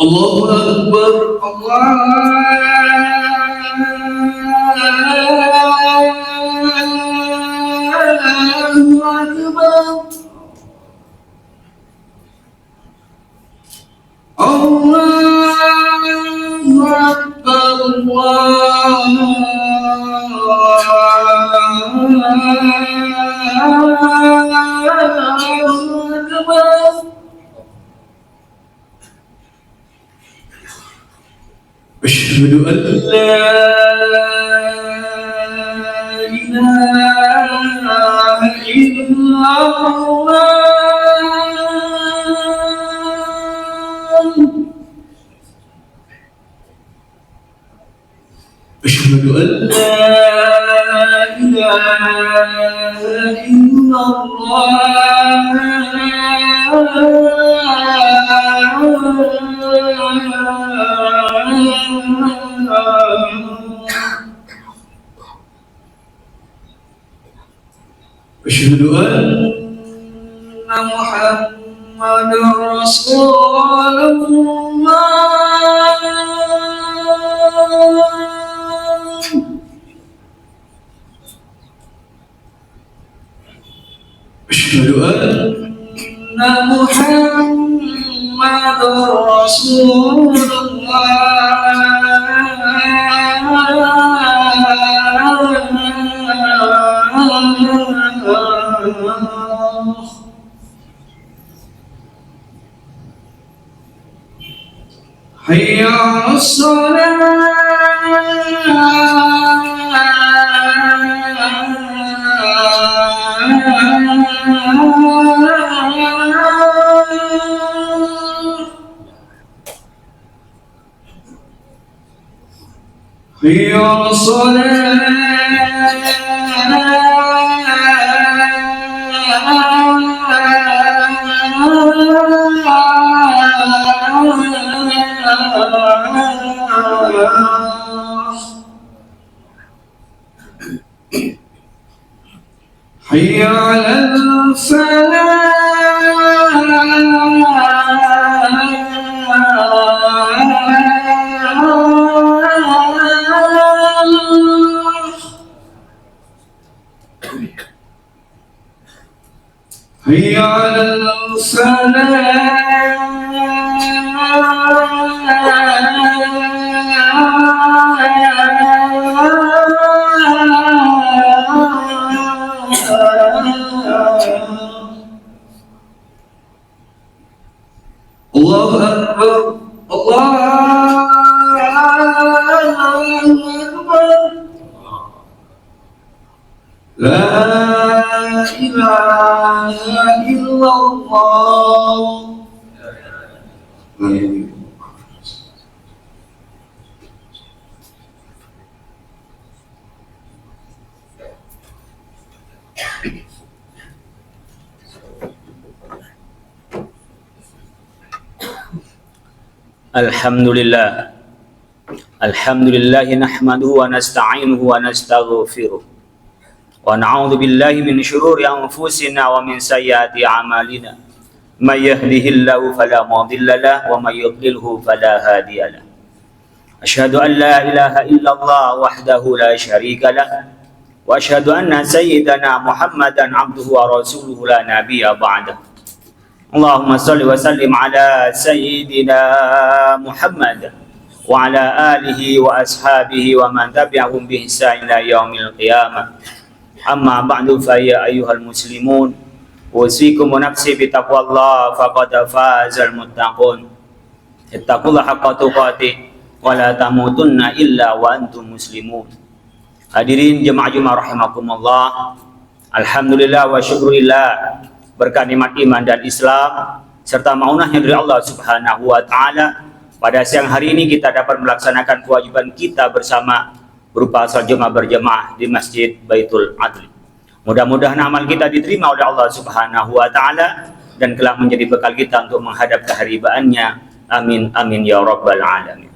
Allahu Akbar. Allahu Akbar. Allahu Akbar. أشهد أن لا إله إلا الله. أشهد أن لا إله إلا أشهد أن محمدا رسول الله. أشهد أن محمدا رسول الله. حي على حي على حي على حي على الله أكبر. الله أكبر. لا إله إلا الله. Alhamdulillah. Alhamdulillah nahmaduhu wa nasta'inuhu wa nastaghfiruh. Wa na'udzu billahi min syururi anfusina wa min sayyiati a'malina. May yahdihillahu fala mudilla lahu wa may yudlilhu fala hadiya lahu. Asyhadu an la ilaha illallah wahdahu la syarika lahu wa asyhadu anna sayyidana Muhammadan abduhu wa rasuluhu la nabiyya ba'dahu. Allahumma salli wa sallim ala sayyidina Muhammad wa ala alihi wa ashabihi wa man tabi'ahum bi ihsan ila yaumil qiyamah. Amma ba'du fa ya ayyuhal muslimun usikum wa nafsi bi taqwallah faqad fazal muttaqun. Ittaqullaha haqqa tuqatih wa la tamutunna illa wa antum muslimun. Hadirin jemaah Jumat rahimakumullah. Alhamdulillah wa syukurillah, berkat nikmat iman dan Islam serta maunahnya dari Allah Subhanahu wa taala, pada siang hari ini kita dapat melaksanakan kewajiban kita bersama berupa salat Jumat berjamaah di Masjid Baitul Adli. Mudah-mudahan amal kita diterima oleh Allah Subhanahu wa taala dan kelak menjadi bekal kita untuk menghadap keharibaannya. Amin amin ya rabbal alamin.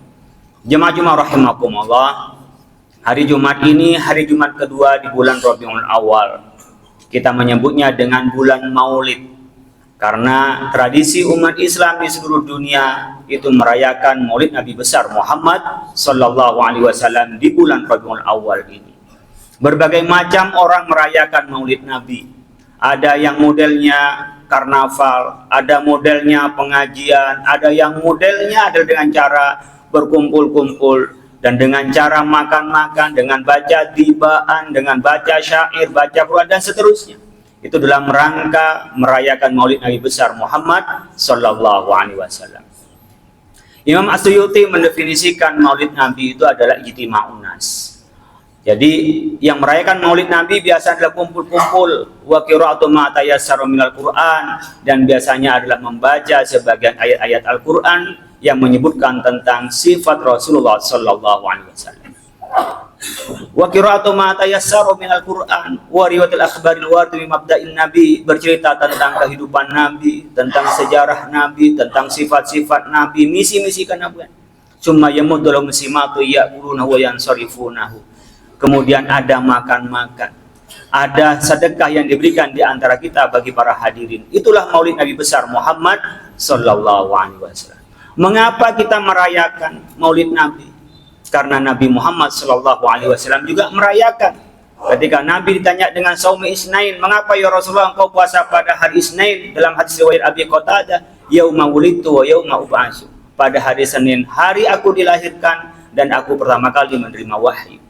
Jemaah Jumat rahimakumullah, hari Jumat ini hari Jumat kedua di bulan Rabiul Awal. Kita menyebutnya dengan bulan Maulid Karena tradisi umat Islam di seluruh dunia itu merayakan Maulid Nabi besar Muhammad sallallahu alaihi wasallam di bulan Rabiul Awal ini. Berbagai macam orang merayakan Maulid Nabi. Ada yang modelnya karnaval, ada modelnya pengajian, ada yang modelnya adalah dengan cara berkumpul-kumpul dan dengan cara makan-makan, dengan baca tibaan, dengan baca syair, baca Quran dan seterusnya. Itu dalam rangka merayakan Maulid Nabi besar Muhammad sallallahu alaihi wasallam. Imam As-Suyuti mendefinisikan Maulid Nabi itu adalah ijtima'un nas. Jadi yang merayakan Maulid Nabi biasa adalah kumpul-kumpul wa qira'atu ma tayassaru minal Qur'an, dan biasanya adalah membaca sebagian ayat-ayat Al-Qur'an yang menyebutkan tentang sifat Rasulullah sallallahu alaihi wasallam. Wa qira'atu ma tayassaru minal Qur'an wa riwayatul akhbaril warid bi mabda'in Nabi, bercerita tentang kehidupan Nabi, tentang sejarah Nabi, tentang sifat-sifat Nabi, misi-misi kenabian. Summa yamuddu lahum simatu ya'kulunahu wa yansarifunahu. Kemudian ada makan-makan, ada sedekah yang diberikan di antara kita bagi para hadirin. Itulah Maulid Nabi besar Muhammad sallallahu alaihi wasallam. Mengapa kita merayakan Maulid Nabi? Karena Nabi Muhammad sallallahu alaihi wasallam juga merayakan. Ketika Nabi ditanya dengan Saumi Isnain, mengapa ya Rasulullah engkau puasa pada hari Isnain? Dalam hadis riwayat Abi Qatadah, yauma wulidtu wa yauma ub'atsu. Pada hari Senin, hari aku dilahirkan dan aku pertama kali menerima wahyu.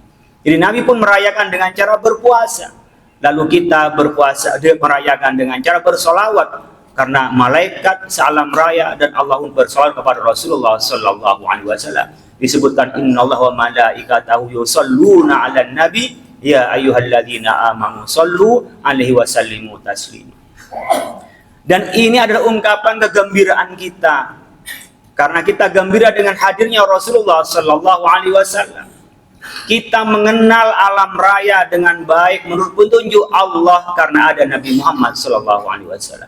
Jadi Nabi pun merayakan dengan cara berpuasa. Lalu kita berpuasa, dia merayakan dengan cara bersolawat. Karena malaikat salam raya dan Allah pun bersolawat kepada Rasulullah sallallahu alaihi wasallam. Disebutkan innallaha wa malaikatahu yusholluna 'alan nabi ya ayyuhalladzina amanu shollu 'alaihi wa sallimu taslima. Dan ini adalah ungkapan kegembiraan kita. Karena kita gembira dengan hadirnya Rasulullah sallallahu alaihi wasallam. Kita mengenal alam raya dengan baik menurut petunjuk Allah karena ada Nabi Muhammad SAW.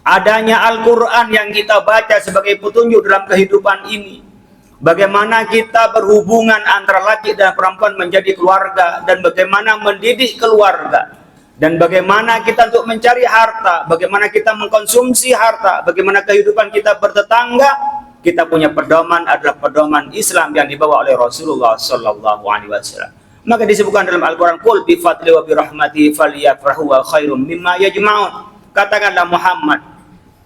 Adanya Al-Quran yang kita baca sebagai petunjuk dalam kehidupan ini. Bagaimana kita berhubungan antara laki dan perempuan menjadi keluarga, dan bagaimana mendidik keluarga, dan bagaimana kita untuk mencari harta, bagaimana kita mengkonsumsi harta, bagaimana kehidupan kita bertetangga. Kita punya pedoman adalah pedoman Islam yang dibawa oleh Rasulullah sallallahu alaihi wasallam. Maka disebutkan dalam Al-Qur'an, qul bi fadli wa bi rahmati falyafrahu wa khairum mimma yajma'un. Katakanlah Muhammad,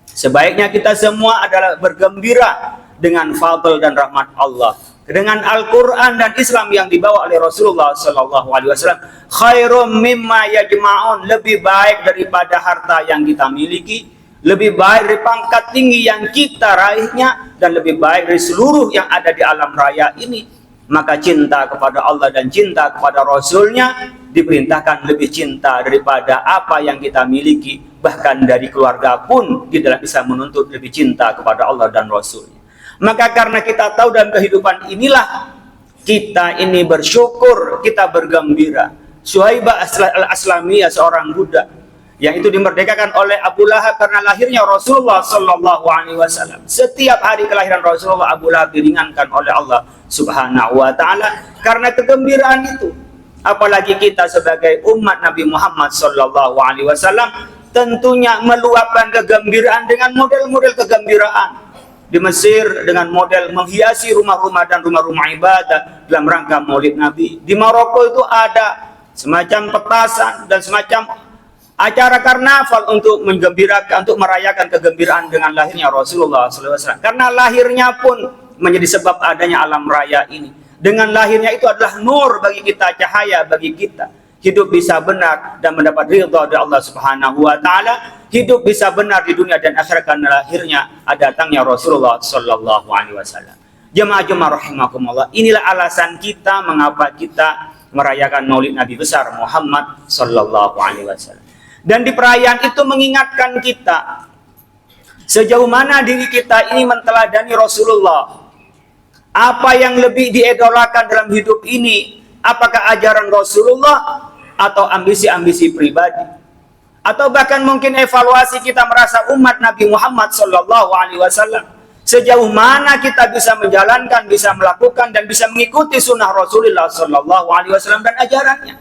sebaiknya kita semua adalah bergembira dengan fadl dan rahmat Allah, dengan Al-Qur'an dan Islam yang dibawa oleh Rasulullah sallallahu alaihi wasallam. Khairum mimma yajma'un, lebih baik daripada harta yang kita miliki, lebih baik dari pangkat tinggi yang kita raihnya, dan lebih baik dari seluruh yang ada di alam raya ini. Maka cinta kepada Allah dan cinta kepada Rasulnya diperintahkan lebih cinta daripada apa yang kita miliki. Bahkan dari keluarga pun tidak bisa menuntut lebih cinta kepada Allah dan Rasulnya. Maka karena kita tahu dalam kehidupan inilah kita ini bersyukur, kita bergembira. Suhaibah al-Aslamiyah, seorang budak yang itu dimerdekakan oleh Abu Lahab karena lahirnya Rasulullah sallallahu alaihi wasallam. Setiap hari kelahiran Rasulullah, Abu Lahab diringankan oleh Allah Subhanahu wa taala karena kegembiraan itu. Apalagi kita sebagai umat Nabi Muhammad sallallahu alaihi wasallam tentunya meluapkan kegembiraan dengan model-model kegembiraan. Di Mesir dengan model menghiasi rumah-rumah dan rumah-rumah ibadah dalam rangka Maulid Nabi. Di Maroko itu ada semacam petasan dan semacam acara karnaval untuk menggembirakan, untuk merayakan kegembiraan dengan lahirnya Rasulullah SAW. Karena lahirnya pun menjadi sebab adanya alam raya ini. Dengan lahirnya itu adalah nur bagi kita, cahaya bagi kita. Hidup bisa benar dan mendapat ridha dari Allah Subhanahu wa taala. Hidup bisa benar di dunia dan akhirat karena lahirnya datangnya Rasulullah sallallahu alaihi wasallam. Jemaah-jemaah rahimakumullah, inilah alasan kita mengapa kita merayakan Maulid Nabi besar Muhammad sallallahu alaihi wasallam. Dan di perayaan itu mengingatkan kita sejauh mana diri kita ini menteladani Rasulullah. Apa yang lebih diidolakan dalam hidup ini? Apakah ajaran Rasulullah atau ambisi-ambisi pribadi? Atau bahkan mungkin evaluasi kita merasa umat Nabi Muhammad SAW. Sejauh mana kita bisa menjalankan, bisa melakukan, dan bisa mengikuti sunnah Rasulullah SAW dan ajarannya.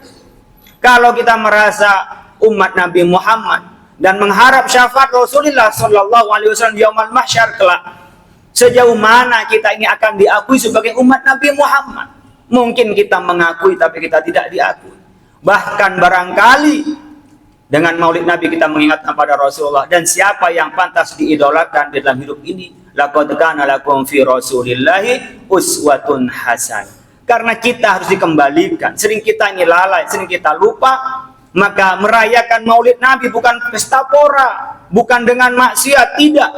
Kalau kita merasa umat Nabi Muhammad dan mengharap syafaat Rasulullah sallallahu alaihi wasallam di yaumul mahsyar kelak. Sejauh mana kita ini akan diakui sebagai umat Nabi Muhammad? Mungkin kita mengakui tapi kita tidak diakui. Bahkan barangkali dengan maulid Nabi kita mengingatkan pada Rasulullah, dan siapa yang pantas diidolakan di dalam hidup ini. Laqad kana lakum fi Rasulillahi uswatun hasanah. Karena kita harus dikembalikan. Sering kita ini lalai, sering kita lupa. Maka merayakan maulid Nabi bukan pesta pora, bukan dengan maksiat, tidak.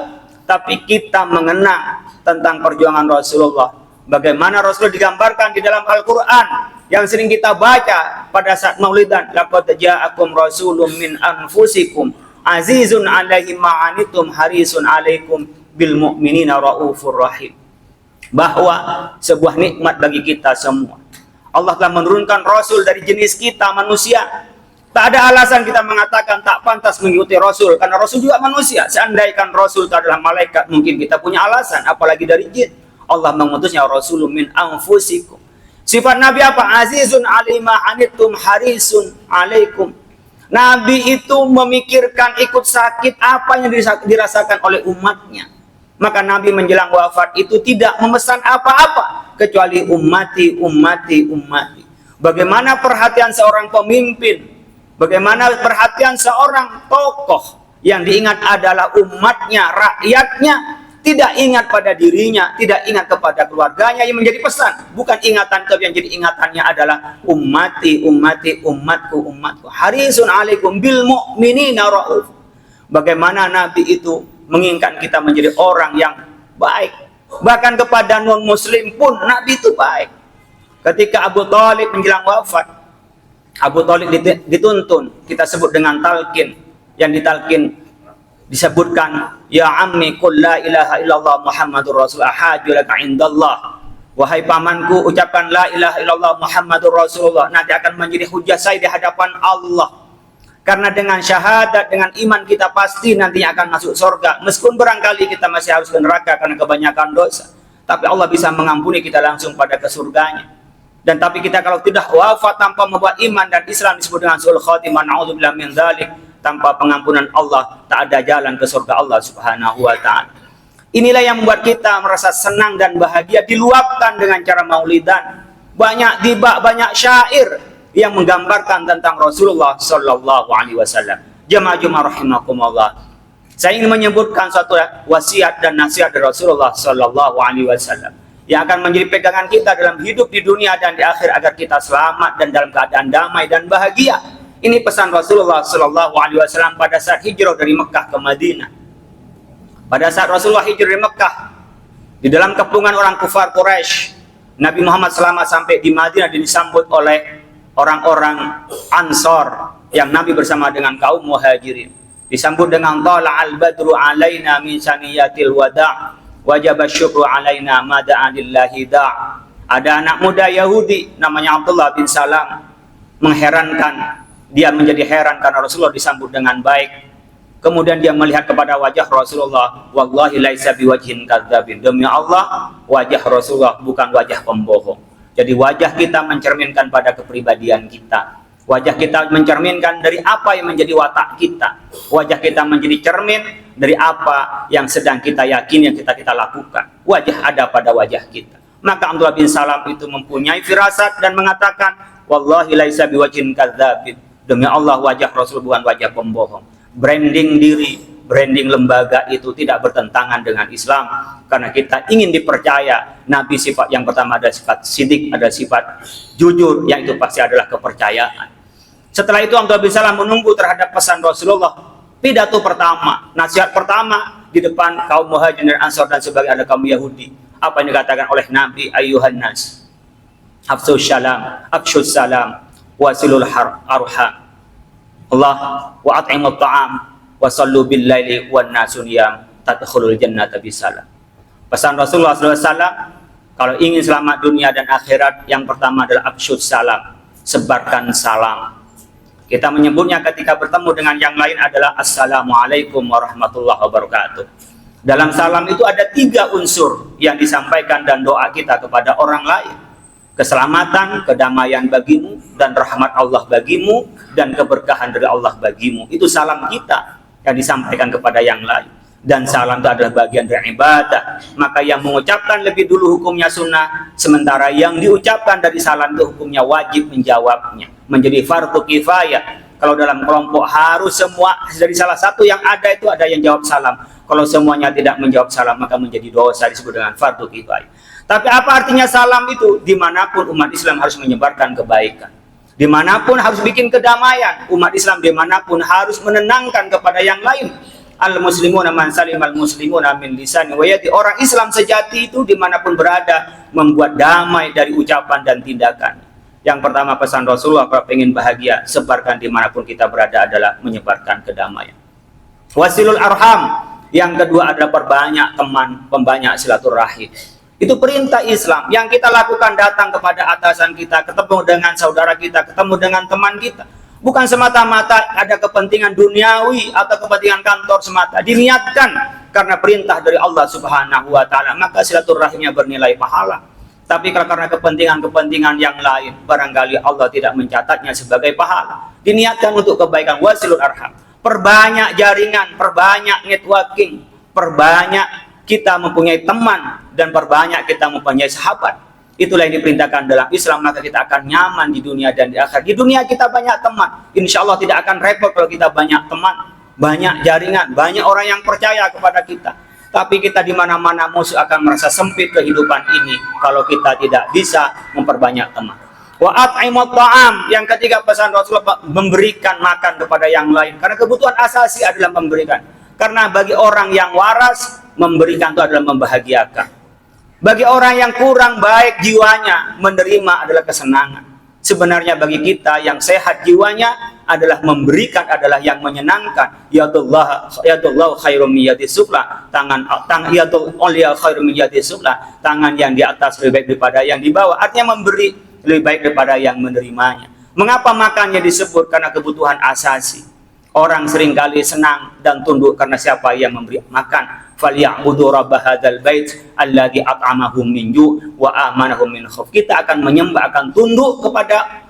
Tapi kita mengenang tentang perjuangan Rasulullah. Bagaimana Rasulullah digambarkan di dalam Al-Quran yang sering kita baca pada saat maulidan. Laqad ja'akum rasulun min anfusikum azizun 'alaihi ma 'anittum harisun 'alaikum bil mu'minina raufur rahim. Bahwa sebuah nikmat bagi kita semua. Allah telah menurunkan Rasul dari jenis kita manusia. Tak ada alasan kita mengatakan tak pantas mengikuti Rasul, karena Rasul juga manusia. Seandainya Rasul itu adalah malaikat, mungkin kita punya alasan, apalagi dari jin. Allah mengutusnya Rasulun min anfusikum. Sifat Nabi apa? Azizun 'alaihi ma 'anittum harisun 'alaikum. Nabi itu memikirkan ikut sakit apa yang dirasakan oleh umatnya. Maka Nabi menjelang wafat itu tidak memesan apa-apa kecuali ummati, ummati, ummati. Bagaimana perhatian seorang pemimpin, bagaimana perhatian seorang tokoh yang diingat adalah umatnya, rakyatnya, tidak ingat pada dirinya, tidak ingat kepada keluarganya yang menjadi pesan. Bukan ingatan, tapi yang jadi ingatannya adalah ummati, ummati, umatku, umatku. Harisun 'alaikum bil mu'minina rauf. Bagaimana Nabi itu menginginkan kita menjadi orang yang baik. Bahkan kepada non-muslim pun Nabi itu baik. Ketika Abu Thalib menjelang wafat, Abu Thalib dituntun, kita sebut dengan talqin. Yang ditalqin disebutkan, ya ammi qul la ilaha illallah Muhammadur Rasulullah hajulaka indallah. Wahai pamanku, ucapkan la ilaha illallah Muhammadur Rasulullah, nanti akan menjadi hujah saya di hadapan Allah. Karena dengan syahadat, dengan iman kita pasti nantinya akan masuk surga. Meskipun barangkali kita masih harus ke neraka karena kebanyakan dosa. Tapi Allah bisa mengampuni kita langsung pada ke surganya. Dan tapi kita kalau tidak wafat tanpa membawa iman dan Islam disebut dengan su'ul khatimah, na'udzubillah min dzalik. Tanpa pengampunan Allah, tak ada jalan ke surga Allah subhanahu wa ta'ala. Inilah yang membuat kita merasa senang dan bahagia, diluapkan dengan cara maulidan. Banyak dibak, banyak syair yang menggambarkan tentang Rasulullah sallallahu alaihi wasallam. Jemaah rahimakumullah. Saya ingin menyebutkan suatu wasiat dan nasihat dari Rasulullah sallallahu alaihi wasallam yang akan menjadi pegangan kita dalam hidup di dunia dan di akhir agar kita selamat dan dalam keadaan damai dan bahagia. Ini pesan Rasulullah sallallahu alaihi wasallam pada saat hijrah dari Mekah ke Madinah. Pada saat Rasulullah hijrah dari Mekah, di dalam kepungan orang kufar Quraisy, Nabi Muhammad selama sampai di Madinah disambut oleh orang-orang Ansor yang Nabi bersama dengan kaum Muhajirin. Disambut dengan tala'al badru alaina min saniyatil wada' wajaba syukru alaina mada'a lillahi da'. Ada anak muda Yahudi namanya Abdullah bin Salam. Mengherankan, dia menjadi heran karena Rasulullah disambut dengan baik. Kemudian dia melihat kepada wajah Rasulullah, wallahi laisa biwajhin kadzabin. Demi Allah, wajah Rasulullah bukan wajah pembohong. Jadi wajah kita mencerminkan pada kepribadian kita. Wajah kita mencerminkan dari apa yang menjadi watak kita. Wajah kita menjadi cermin dari apa yang sedang kita yakin, yang kita lakukan. Wajah ada pada wajah kita. Maka Abdullah bin Salam itu mempunyai firasat dan mengatakan, wallahi laisa biwajhin kadzabin. Demi Allah, wajah Rasul bukan wajah pembohong. Branding diri, branding lembaga itu tidak bertentangan dengan Islam, karena kita ingin dipercaya. Nabi sifat yang pertama ada sifat sidik, ada sifat jujur, yang itu pasti adalah kepercayaan. Setelah itu Abdullah bin Salam menunggu terhadap pesan Rasulullah. Pidato pertama, nasihat pertama di depan kaum Muhajirin dan Ansor dan sebagai ada kaum Yahudi. Apa yang dikatakan oleh Nabi? Ayyuhan nas, afsus salam, afshus salam, wasilul arham. Allah wa at'imut ta'am wa sallu bil laili wan nasu niyam tadkhulul jannata bisalam. Pesan Rasulullah SAW, kalau ingin selamat dunia dan akhirat, yang pertama adalah absyud salam, sebarkan salam. Kita menyebutnya ketika bertemu dengan yang lain adalah assalamualaikum warahmatullahi wabarakatuh. Dalam salam itu ada 3 unsur yang disampaikan dan doa kita kepada orang lain. Keselamatan, kedamaian bagimu, dan rahmat Allah bagimu, dan keberkahan dari Allah bagimu. Itu salam kita. yang disampaikan kepada yang lain. Dan salam itu adalah bagian dari ibadah. Maka yang mengucapkan lebih dulu hukumnya sunnah, sementara yang diucapkan dari salam itu hukumnya wajib menjawabnya, menjadi fardu kifayah. Kalau dalam kelompok harus semua dari salah satu yang ada itu ada yang jawab salam. Kalau semuanya tidak menjawab salam maka menjadi dosa, disebut dengan fardu kifayah. Tapi apa artinya salam itu? Dimanapun umat Islam harus menyebarkan kebaikan, dimanapun harus bikin kedamaian. Umat Islam dimanapun harus menenangkan kepada yang lain. Al-muslimuna man salimal muslimuna min lisani wa yadi. Orang Islam sejati itu dimanapun berada membuat damai dari ucapan dan tindakan. Yang pertama pesan Rasulullah kalau ingin bahagia, sebarkan dimanapun kita berada adalah menyebarkan kedamaian. Wasilul arham. Yang kedua adalah perbanyak teman, pembanyak silaturahim. Itu perintah Islam yang kita lakukan, datang kepada atasan kita, ketemu dengan saudara kita, ketemu dengan teman kita. Bukan semata-mata ada kepentingan duniawi atau kepentingan kantor semata. Diniatkan karena perintah dari Allah Subhanahu wa Ta'ala, maka silaturahimnya bernilai pahala. Tapi kalau karena kepentingan-kepentingan yang lain, barangkali Allah tidak mencatatnya sebagai pahala. Diniatkan untuk kebaikan. Wasilul arham. Perbanyak jaringan, perbanyak networking, perbanyak kita mempunyai teman, dan perbanyak kita mempunyai sahabat. Itulah yang diperintahkan dalam Islam, maka kita akan nyaman di dunia dan di akhirat. Di dunia kita banyak teman, insya Allah tidak akan repot kalau kita banyak teman, banyak jaringan, banyak orang yang percaya kepada kita. Tapi kita di mana-mana musuh akan merasa sempit kehidupan ini kalau kita tidak bisa memperbanyak teman. Wa at'imut ta'am. Yang ketiga pesan Rasulullah, memberikan makan kepada yang lain. Karena kebutuhan asasi adalah memberikan. Karena bagi orang yang waras, memberikan itu adalah membahagiakan. Bagi orang yang kurang baik jiwanya, menerima adalah kesenangan. Sebenarnya bagi kita yang sehat jiwanya adalah memberikan adalah yang menyenangkan. Yadullah khairum min yadis sufla. Tangan yadullah khairum min yadis sufla. Tangan yang di atas lebih baik daripada yang di bawah. Artinya memberi lebih baik daripada yang menerimanya. Mengapa makannya disebut? Karena kebutuhan asasi. Orang seringkali senang dan tunduk karena siapa yang memberi makan. Falyabudu rabb hadzal bait alladzi at'amahum min ju' wa amanahum min khauf. Kita akan menyembah, akan tunduk kepada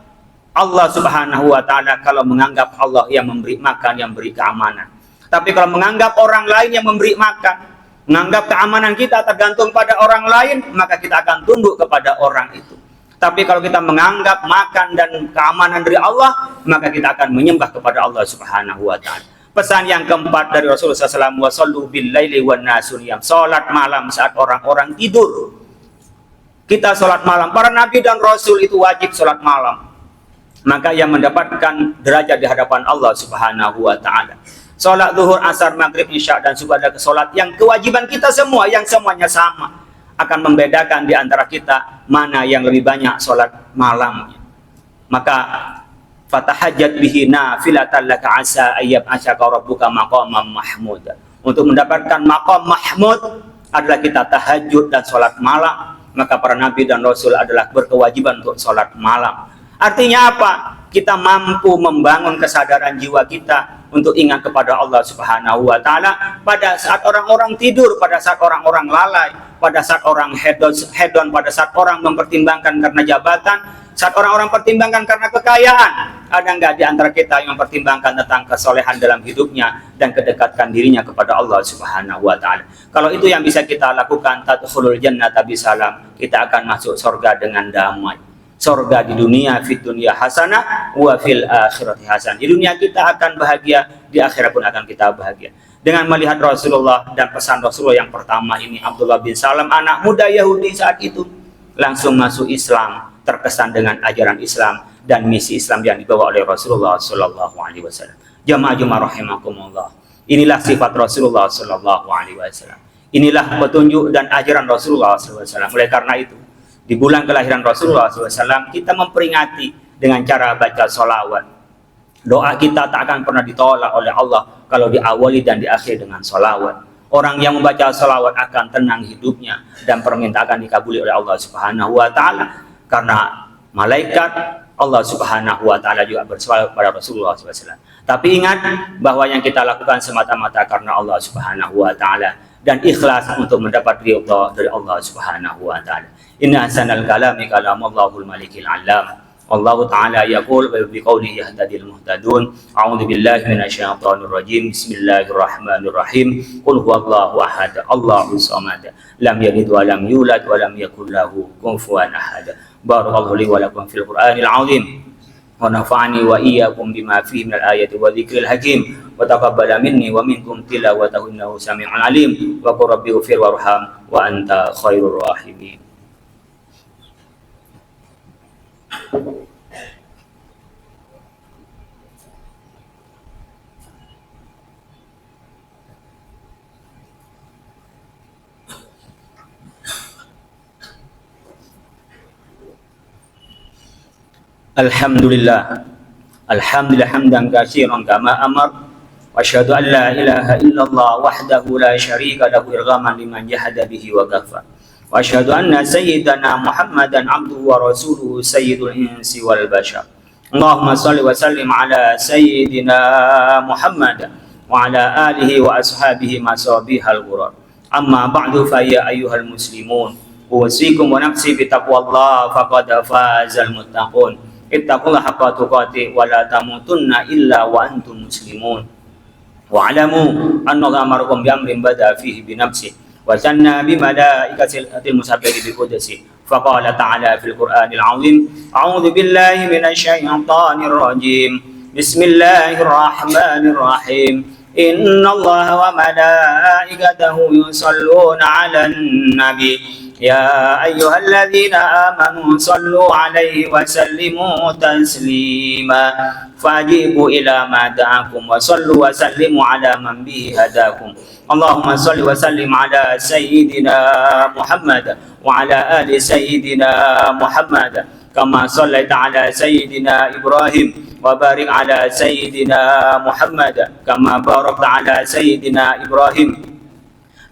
Allah Subhanahu wa Ta'ala kalau menganggap Allah yang memberi makan, yang beri keamanan. Tapi kalau menganggap orang lain yang memberi makan, menganggap keamanan kita tergantung pada orang lain, maka kita akan tunduk kepada orang itu. Tapi kalau kita menganggap makan dan keamanan dari Allah, maka kita akan menyembah kepada Allah Subhanahu wa Ta'ala. Pesan yang keempat dari Rasulullah SAW, wasallu bil laili wan nasu niyam. Salat malam saat orang-orang tidur. Kita salat malam. Para nabi dan rasul itu wajib salat malam. Maka yang mendapatkan derajat di hadapan Allah Subhanahu wa Ta'ala. Salat zuhur, asar, maghrib, isya dan subuh adalah salat yang kewajiban kita semua, yang semuanya sama. Akan membedakan di antara kita mana yang lebih banyak salat malamnya. Maka fatahajjat bihi nafilatan laka asa ayyab asyaka rabbuka maqamam mahmud. Untuk mendapatkan maqam mahmud adalah kita tahajud dan sholat malam. Maka para nabi dan rasul adalah berkewajiban untuk sholat malam. Artinya apa? Kita mampu membangun kesadaran jiwa kita untuk ingat kepada Allah Subhanahu wa Ta'ala pada saat orang-orang tidur, pada saat orang-orang lalai, pada saat orang hedon, pada saat orang mempertimbangkan karena jabatan, saat orang-orang pertimbangkan karena kekayaan. Ada nggak di antara kita yang mempertimbangkan tentang kesolehan dalam hidupnya dan kedekatkan dirinya kepada Allah Subhanahu wa Ta'ala? Kalau itu yang bisa kita lakukan, tadkhulul jannata bisalam, kita akan masuk surga dengan damai. Surga di dunia, fid dunya hasanah wa fil akhirati hasanah. Di dunia kita akan bahagia, di akhirat pun akan kita bahagia. Dengan melihat Rasulullah dan pesan Rasulullah yang pertama ini, Abdullah bin Salam, anak muda Yahudi saat itu, langsung masuk Islam, terkesan dengan ajaran Islam dan misi Islam yang dibawa oleh Rasulullah Sallallahu Alaihi Wasallam. Jamaah rahimakumullah. Inilah sifat Rasulullah Sallallahu Alaihi Wasallam. Inilah petunjuk dan ajaran Rasulullah Sallallahu Alaihi Wasallam. Oleh karena itu, di bulan kelahiran Rasulullah SAW, kita memperingati dengan cara baca sholawat. Doa kita tak akan pernah ditolak oleh Allah kalau diawali dan diakhiri dengan sholawat. Orang yang membaca sholawat akan tenang hidupnya dan permintaan akan dikabuli oleh Allah Subhanahu wa Ta'ala. Karena malaikat Allah Subhanahu wa Ta'ala juga bersolawat kepada Rasulullah SAW. Tapi ingat bahwa yang kita lakukan semata-mata karena Allah Subhanahu wa Ta'ala dan ikhlas untuk mendapat ridha dari Allah Subhanahu wa Ta'ala. Inna hasanal kalami kalamallahul malikil alam Allah Ta'ala yaqul wa biqaulihi yahtadil muhtadun. A'udzu billahi minasyaitonir rajim. Bismillahirrahmanirrahim. Qul huwallahu ahad, Allahus samad, lam yalid wa lam yulad wa lam yakul lahu kufuwan ahad. Barakallahu li wa lakum fil Qur'anil azim. Wa nafa'ani wa iyyakum bima fihi minal ayati wa dzikril hakim. Wa taqabbala minni wa minkum tilawatahu innahu samii'un alim. Wa qur rabbi ighfir warham wa anta khairur rahimin. Alhamdulillah hamdan katsiran kama amar wa asyhadu an la ilaha illallah wahdahu la syarika lahu irghaman liman jahada bihi wa kafar wa asyhadu anna sayyidana Muhammadan abduhu wa rasuluhu sayyidul insi wal bashar. Allahumma shalli wa sallim ala sayyidina Muhammad wa ala alihi wa ashabihi masabihal ghurur. Amma ba'du fa ya ayyuhal muslimun usikum wa nafsi bi taqwallah faqad fazal muttaqun. Ittaqullaha haqqa tuqatih wa la tamutunna illa wa antum muslimun. Wa alamu anna Allah amarakum bi amrin bada fihi bi nafsi wa sanna bi malaikatil musabbihati bi qudsi. Faqala ta'ala fil Qur'anil azim. A'udzu billahi minasy syaithanir rajim. Bismillahirrahmanirrahim. Inna Allah wa malaikatahu yusalluna 'alan nabi. Ya ayyuhalladzina amanu sallu alaihi wa sallimu taslima. Fajibu ila ma da'akum wa sallu wa sallimu ala man bihi hadakum. Allahumma salli wa sallim ala sayyidina Muhammad wa ala ali sayyidina Muhammad kama sallaita ala sayyidina Ibrahim wa barik ala sayyidina Muhammad kama barakta ala sayyidina Ibrahim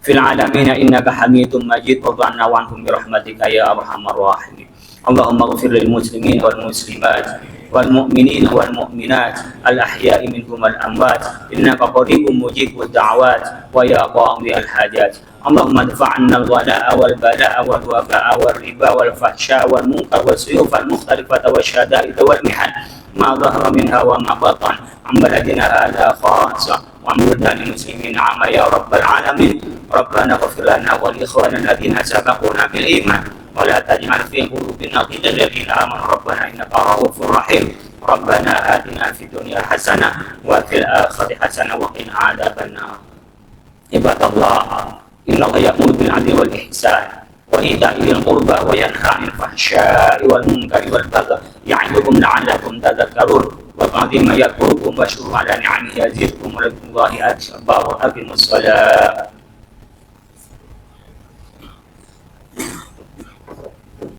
fil alamin innaka hamidum majid. Rabbana wa anhum bi rahmatika ya arhamar rahimin. Allahumma ighfir lil muslimin wal muslimat wal mu'minin wal mu'minat al ahya'i minhum wal amwat innaka qaribun mujibud da'awat wa ya qadi al hajat. Allahumma dafa'anna al wala'a wal bala'a wal waba'a wal riba wal fahsya wal munkar wal suyuf al mukhtalifata wal syada'id wal mihan ma dhahara minha wa ma batan am baladina hadha khassa وعمودنا للمسلمين عامة يا رب العالمين. ربنا اغفر لنا ولإخواننا الذين سبقونا بالإيمان ولا تجعل في قلوبنا غلا للذين آمنوا ربنا إنك رؤوف رحيم. ربنا آتنا في الدنيا حسنة وفي الآخرة حسنة وقنا عذاب النار. عباد الله إن الله يأمر بالعدل والإحسان وإيتاء ذي القربى وينهى عن الفحشاء والمنكر والبغي يعظكم لعلكم تذكرون. وقدم يذكركم واشكروا على نعمه يزدكم ولله الله أكبر. أقيموا الصلاة.